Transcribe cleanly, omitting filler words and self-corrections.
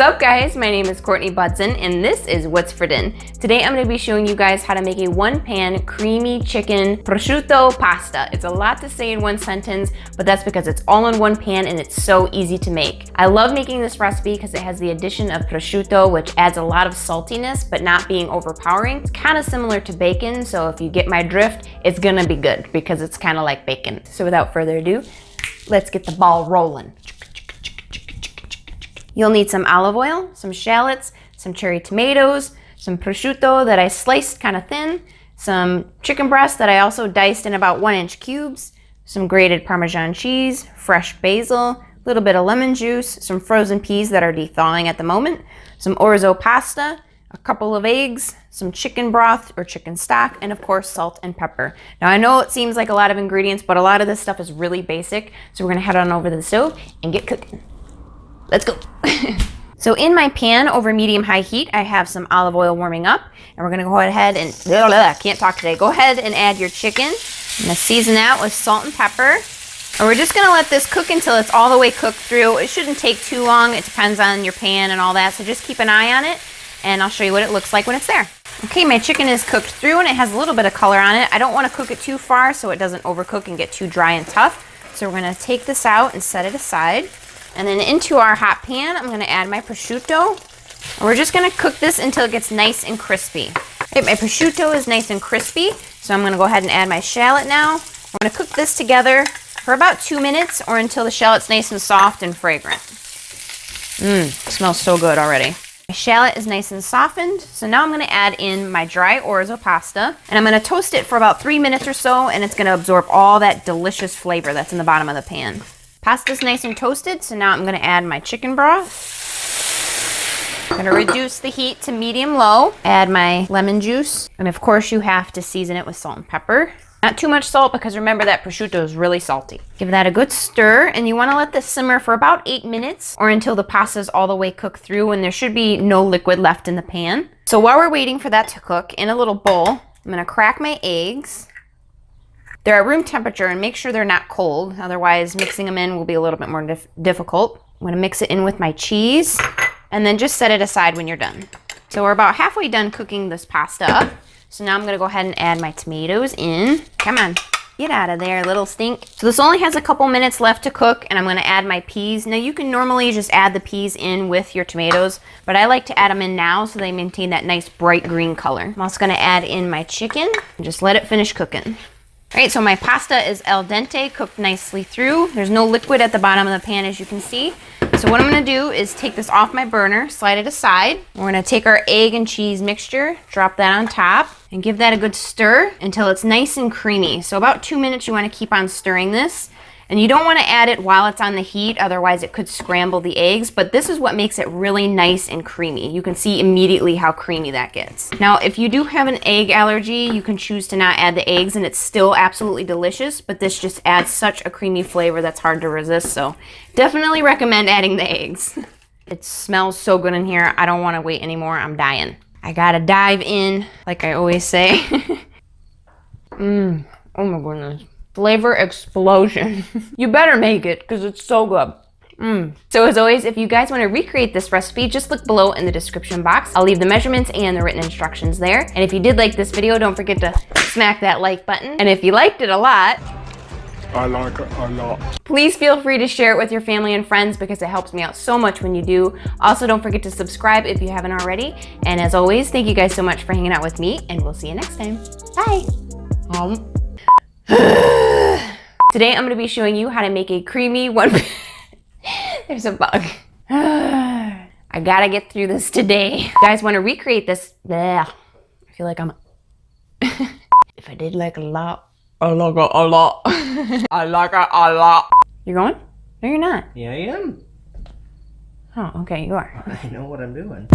What's up guys, my name is Courtney Budson and this is What's for Din. Today I'm going to be showing you guys how to make a one-pan creamy chicken prosciutto pasta. It's a lot to say in one sentence, but that's because it's all in one pan and it's so easy to make. I love making this recipe because it has the addition of prosciutto, which adds a lot of saltiness but not being overpowering. It's kind of similar to bacon, so if you get my drift, it's gonna be good because it's kind of like bacon. So without further ado, let's get the ball rolling. You'll need some olive oil, some shallots, some cherry tomatoes, some prosciutto that I sliced kind of thin, some chicken breast that I also diced in about 1-inch cubes, some grated Parmesan cheese, fresh basil, a little bit of lemon juice, some frozen peas that are thawing at the moment, some orzo pasta, a couple of eggs, some chicken broth or chicken stock, and of course salt and pepper. Now I know it seems like a lot of ingredients, but a lot of this stuff is really basic, so we're gonna head on over to the stove and get cooking. Let's go. So in my pan over medium-high heat, I have some olive oil warming up, and we're gonna go ahead and, can't talk today. Go ahead and add your chicken. I'm gonna season that with salt and pepper. And we're just gonna let this cook until it's all the way cooked through. It shouldn't take too long. It depends on your pan and all that, so just keep an eye on it, and I'll show you what it looks like when it's there. Okay, my chicken is cooked through, and it has a little bit of color on it. I don't wanna cook it too far so it doesn't overcook and get too dry and tough. So we're gonna take this out and set it aside. And then into our hot pan, I'm gonna add my prosciutto. And we're just gonna cook this until it gets nice and crispy. Okay, my prosciutto is nice and crispy, so I'm gonna go ahead and add my shallot now. We're gonna cook this together for about 2 minutes or until the shallot's nice and soft and fragrant. Smells so good already. My shallot is nice and softened, so now I'm gonna add in my dry orzo pasta, and I'm gonna toast it for about 3 minutes or so, and it's gonna absorb all that delicious flavor that's in the bottom of the pan. Pasta's nice and toasted, so now I'm gonna add my chicken broth. I'm gonna reduce the heat to medium-low, add my lemon juice, and of course you have to season it with salt and pepper. Not too much salt because remember that prosciutto is really salty. Give that a good stir, and you wanna let this simmer for about 8 minutes or until the pasta is all the way cooked through and there should be no liquid left in the pan. So while we're waiting for that to cook, in a little bowl, I'm gonna crack my eggs. They're at room temperature and make sure they're not cold, otherwise mixing them in will be a little bit more difficult. I'm gonna mix it in with my cheese and then just set it aside when you're done. So we're about halfway done cooking this pasta up. So now I'm gonna go ahead and add my tomatoes in. Come on, get out of there, little stink. So this only has a couple minutes left to cook and I'm gonna add my peas. Now you can normally just add the peas in with your tomatoes, but I like to add them in now so they maintain that nice bright green color. I'm also gonna add in my chicken and just let it finish cooking. All right, so my pasta is al dente, cooked nicely through. There's no liquid at the bottom of the pan, as you can see. So what I'm gonna do is take this off my burner, slide it aside. We're gonna take our egg and cheese mixture, drop that on top, and give that a good stir until it's nice and creamy. So about 2 minutes, you wanna keep on stirring this. And you don't wanna add it while it's on the heat, otherwise it could scramble the eggs, but this is what makes it really nice and creamy. You can see immediately how creamy that gets. Now, if you do have an egg allergy, you can choose to not add the eggs and it's still absolutely delicious, but this just adds such a creamy flavor that's hard to resist, so definitely recommend adding the eggs. It smells so good in here, I don't wanna wait anymore, I'm dying. I gotta dive in, like I always say. Oh my goodness. Flavor explosion. You better make it because it's so good. So as always, if you guys want to recreate this recipe, just look below in the description box. I'll leave the measurements and the written instructions there. And if you did like this video, don't forget to smack that like button. And if you liked it a lot, I like it a lot. Please feel free to share it with your family and friends because it helps me out so much when you do. Also, don't forget to subscribe if you haven't already. And as always, thank you guys so much for hanging out with me and we'll see you next time. Bye. Today I'm going to be showing you how to make a creamy one. There's a bug. I gotta get through this today. You guys want to recreate this? I feel like I'm if I did like a lot. I like it a lot. I like it a lot. You're going? No, you're not. Yeah, I am. Oh, okay, you are. I know what I'm doing.